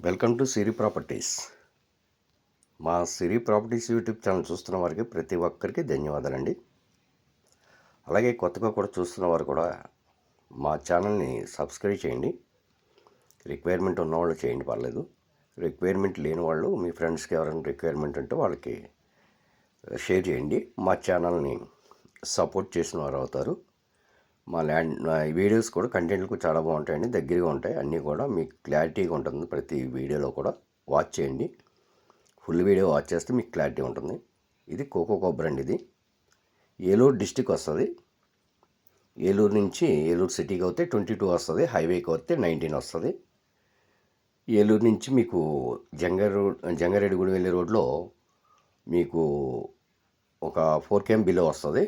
Welcome to Siri properties. మా సిరి properties YouTube channel చూస్తున్న వారికి ప్రతి ఒక్కరికి ధన్యవాదాలండి. అలాగే కొత్తగా కూడా చూస్తున్న వారు కూడా మా ఛానల్ని సబ్స్క్రైబ్ చేయండి. రిక్వైర్మెంట్ ఉన్నవాళ్ళు చేయండి, పర్లేదు. రిక్వైర్మెంట్ లేని వాళ్ళు మీ ఫ్రెండ్స్కి ఎవరైనా రిక్వైర్మెంట్ ఉంటే వాళ్ళకి షేర్ చేయండి. మా ఛానల్ని సపోర్ట్ చేసిన వారు అవుతారు. మా వీడియోస్ కూడా కంటెంట్లు చాలా బాగుంటాయండి, దగ్గరగా ఉంటాయి. అన్నీ కూడా మీకు క్లారిటీగా ఉంటుంది. ప్రతి వీడియోలో కూడా వాచ్ చేయండి. ఫుల్ వీడియో వాచ్ చేస్తే మీకు క్లారిటీ ఉంటుంది. ఇది కోకో కొబ్బరి అండి. ఇది ఏలూరు డిస్టిక్ వస్తుంది. ఏలూరు నుంచి ఏలూరు సిటీకి వస్తే 22 వస్తుంది, హైవేకి వస్తే 19 వస్తుంది. ఏలూరు నుంచి మీకు జంగారెడ్డిగూడెం వెళ్ళే రోడ్లో మీకు ఒక 4 km బిలో వస్తుంది.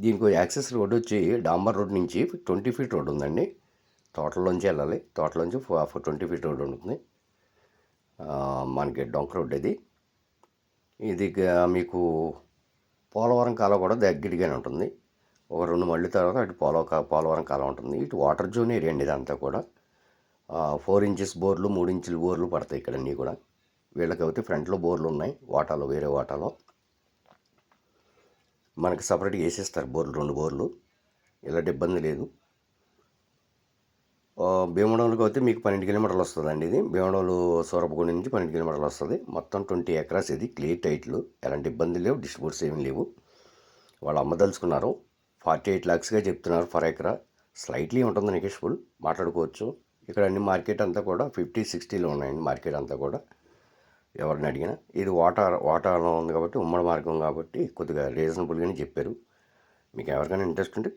దీనికి యాక్సెస్ రోడ్ వచ్చి డాంబర్ రోడ్ నుంచి 20 feet రోడ్ ఉందండి. తోటలోంచి వెళ్ళాలి. తోటలోంచి 20 feet రోడ్ ఉంటుంది. మనకి డొంక రోడ్ ఇది మీకు పోలవరం కాలం కూడా దగ్గరగానే ఉంటుంది. ఒక 2 మళ్ళీ తర్వాత అటు పోలవరం కాలం ఉంటుంది. ఇటు వాటర్ జోన్ ఏరియా అండి. ఇదంతా కూడా 4 inches బోర్లు, 3 inch బోర్లు పడతాయి ఇక్కడ అన్నీ కూడా. వీళ్ళకి అయితే ఫ్రంట్లో బోర్లు ఉన్నాయి, వాటాలో, వేరే వాటాలో మనకి సపరేట్గా వేసేస్తారు బోర్లు, 2 బోర్లు. ఇలాంటి ఇబ్బంది లేదు. భీమడోలుకి అయితే మీకు 12 kilometers వస్తుందండి. ఇది భీమడోలు సూరపగూడెం నుంచి 12 kilometers వస్తుంది. మొత్తం 20 acres. ఇది క్లియర్ టైట్లు, ఎలాంటి ఇబ్బంది లేవు, డిస్ట్రిబ్యూట్స్ ఏమీ లేవు. వాళ్ళు అమ్మదలుచుకున్నారు. 48 lakhsగా చెప్తున్నారు ఫర్ ఎకరా. స్లైట్లీ ఉంటుంది, నెగోషియబుల్, మాట్లాడుకోవచ్చు. ఇక్కడ అన్ని మార్కెట్ అంతా కూడా 50-60లో ఉన్నాయండి. మార్కెట్ అంతా కూడా ఎవరిని అడిగినా ఇది వాటాలో ఉంది కాబట్టి, ఉమ్మడి మార్గం కాబట్టి కొద్దిగా రీజనబుల్గానే చెప్పారు. మీకు ఎవరికైనా ఇంట్రెస్ట్ ఉంటే